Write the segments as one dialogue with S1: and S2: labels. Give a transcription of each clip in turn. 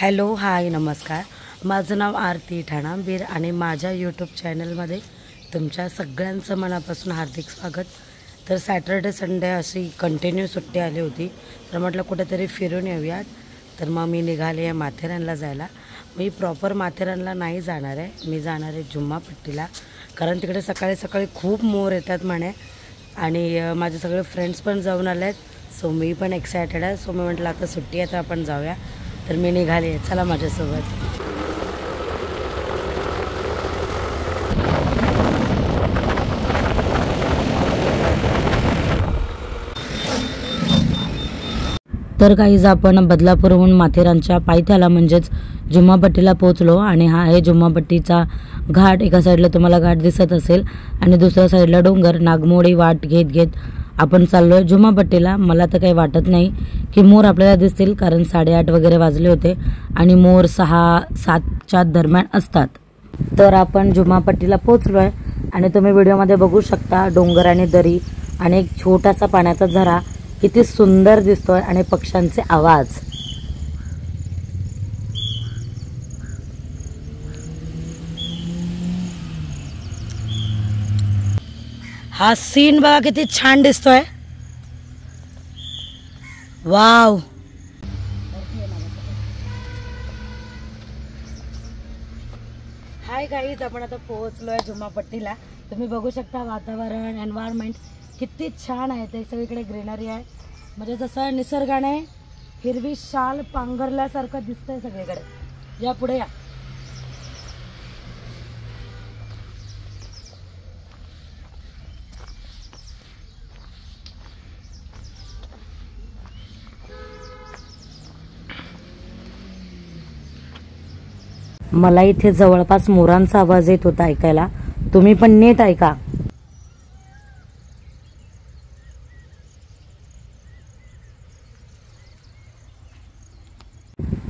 S1: Hello hi नमस्कार, माझं नाव आरती ठाणांबीर आणि माझ्या यूट्यूब चॅनलमध्ये तुमच्या सगळ्यांचं मनापासून हार्दिक स्वागत। तर सॅटर्डे संडे अशी कंटिन्यू सुट्टी आली होती, तर म्हटलं कुठेतरी फिरून येऊयात। तर मग मी निघाले आहे माथेरानला जायला। मी प्रॉपर माथेरानला नाही जाणार आहे, मी जाणार आहे जुम्मापट्टीला, कारण तिकडे सकाळी सकाळी खूप मोर येतात म्हणे आणि माझे सगळे फ्रेंड्स पण जाऊन आले आहेत। सो मी पण एक्सायटेड आहे। सो मी म्हटलं आता सुट्टी आहे तर आपण जाऊया। तर मी निघाले, चला माझ्यासोबत। तर काहीच आपण बदलापूरहून माथेरानच्या पायथ्याला म्हणजेच जुम्मापट्टीला पोहोचलो आणि हा आहे जुम्मापट्टीचा घाट। एका साईडला तुम्हाला घाट दिसत असेल आणि दुसऱ्या साईडला डोंगर। नागमोडी वाट घेत घेत आपण चाललोय जुम्मापट्टीला। मला तर काही वाटत नाही की मोर आपल्याला दिसतील, कारण 8:30 वगैरे वाजले होते आणि मोर 6-7च्या दरम्यान असतात। तर आपण जुम्मापट्टीला पोहोचलोय आणि तुम्ही व्हिडिओमध्ये बघू शकता डोंगर आणि दरी आणि एक छोटासा पाण्याचा झरा किती सुंदर दिसतोय आणि पक्ष्यांचे आवाज। हा सीन बघा किती छान दिसतोय, वाव। हाय गाईज, आपण आता पोहोचलोय जुम्मापट्टीला। तुम्ही बघू शकता वातावरण एन्व्हायरमेंट किती छान आहे। ते सगळीकडे ग्रीनरी आहे, म्हणजे जसं निसर्गाने हिरवी शाल पांघरल्यासारखं दिसतंय सगळीकडे। या पुढे या। मला इथे जवळपास मोरांचा आवाज येत होता ऐकायला, तुम्ही पण नीट ऐका।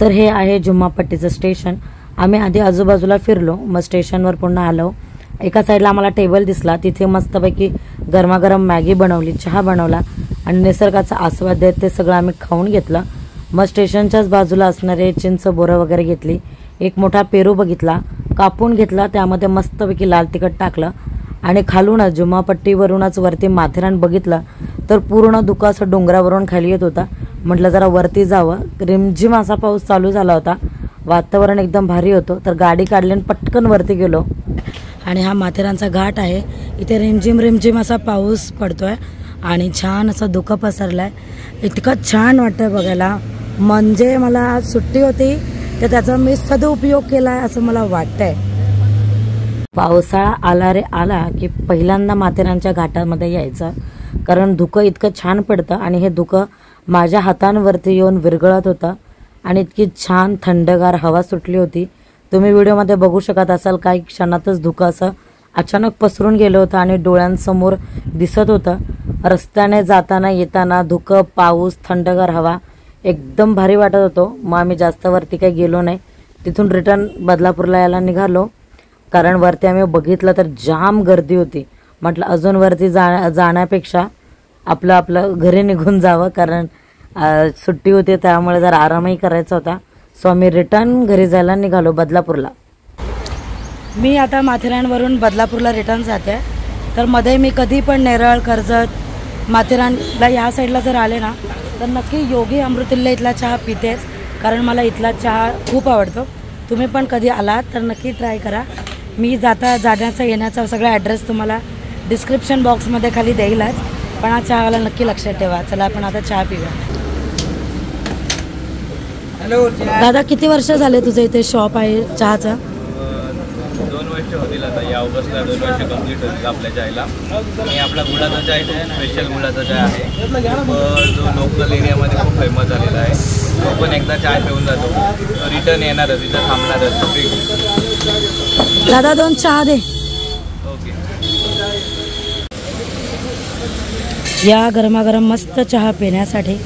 S1: तर हे आहे जुम्मापट्टीचं स्टेशन। आम्ही आधी आजूबाजूला फिरलो, मग स्टेशनवर पुन्हा आलो। एका साईडला आम्हाला टेबल दिसला, तिथे मस्तपैकी गरमागरम मॅगी बनवली, चहा बनवला आणि निसर्गाचा आस्वाद देत ते सगळं आम्ही खाऊन घेतलं। मग स्टेशनच्याच बाजूला असणारे चिंच बोरं वगैरे घेतली, एक मोठा पेरू बघितला, कापून घेतला, त्यामध्ये मस्तपैकी लाल तिखट टाकलं आणि खालूनच जुम्मापट्टीवरूनच वरती माथेरान बघितलं तर पूर्ण धुकं असं डोंगरावरून खाली येत होता। म्हटलं जरा वरती जावं। रिमझिम असा पाऊस चालू झाला होता, वातावरण एकदम भारी होतं, तर गाडी काढली आणि पटकन वरती गेलो। आणि हा माथेरानचा घाट आहे, इथे रिमझिम रिमझिम असा पाऊस पडतोय आणि छान असं धुकं पसरलंय। इतकं छान वाटतंय बघायला, म्हणजे मला आज सुट्टी होती तर त्याचा मी सदुपयोग केलाय असं मला वाटतंय। पावसाळा आला रे आला की पहिल्यांदा माथेरानच्या घाटामध्ये यायचं, कारण धुकं इतकं छान पडतं आणि हे धुकं माझ्या हातांवरती येऊन विरघळत होतं आणि इतकी छान थंडगार हवा सुटली होती। तुम्ही व्हिडिओमध्ये बघू शकत असाल, काही क्षणातच धुकं असं अचानक पसरून गेलं होतं आणि डोळ्यांसमोर दिसत होतं। रस्त्याने जाताना येताना धुकं, पाऊस, थंडगार हवा एकदम भारी वाटत होतो। मग आम्ही जास्त वरती काही गेलो नाही, तिथून रिटर्न बदलापूरला यायला निघालो, कारण वरती आम्ही बघितलं तर जाम गर्दी होती। म्हटलं अजून वरती जाण्यापेक्षा आपलं घरी निघून जावं, कारण सुट्टी होती त्यामुळे जरा आरामही करायचा होता। सो आम्ही रिटर्न घरी जायला निघालो बदलापूरला। मी आता माथेरानवरून बदलापूरला रिटर्न जाते, तर मध्ये मी कधी पण नेरळ, कर्जत, माथेरानला या साईडला जर आले ना तर नक्की योगी अमृतुल्य इथला चहा पितेच, कारण मला इथला चहा खूप आवडतो। तुम्ही पण कधी आलात तर नक्की ट्राय करा। मी जाण्याचा येण्याचा सगळा ॲड्रेस तुम्हाला डिस्क्रिप्शन बॉक्समध्ये खाली देईलच, पण हा चहावाला नक्की लक्षात ठेवा। चला आपण आता चहा पिऊया। हॅलो दादा, किती वर्ष झाले तुझं इथे शॉप आहे चहाचं?
S2: 2 वर्ष होतील आता, या ऑगस्टला 2 वर्ष कंप्लीट होतील आपल्या चायला। आणि आपला गुळाचा चाय आहे, स्पेशल गुळाचा चाय आहे, जो लोकल एरियामध्ये खूप फेमस झालेला आहे। तो पण एकदा चाय पिऊन जातो, रिटर्न येणारच, इथं थांबणारच।
S1: दादा 2 चहा दे।
S2: ओके,
S1: या गरमागरम मस्त चहा पिण्यासाठी।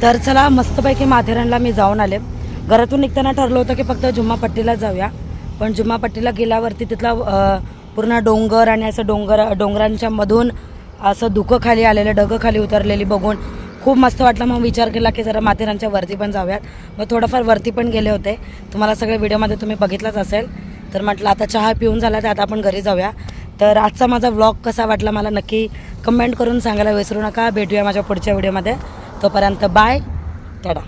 S1: तर चला मस्तपैकी माथेरानला मी जाऊन आले। घरातून निघताना ठरलं होतं की फक्त जुम्मापट्टीला जाऊया, पण जुम्मापट्टीला गेल्यावरती तिथला पूर्ण डोंगर आणि असं डोंगरांच्या मधून असं धुकं खाली आलेलं, ढगं खाली उतरलेली बघून खूप मस्त वाटलं. मग विचार केला की जरा माथेरानच्या वरती पण जाऊयात. मग थोडंफार वरती पण गेले होते. तुम्हाला सगळे व्हिडिओमध्ये तुम्ही बघितलंच असेल. तर म्हटलं आता चहा पिऊन झाला तर आता आपण घरी जाऊया. तर आजचा माझा व्लॉग कसा वाटला मला नक्की कमेंट करून सांगायला विसरू नका. भेटूया माझ्या पुढच्या व्हिडिओमध्ये. तोपर्यंत बाय, टाटा.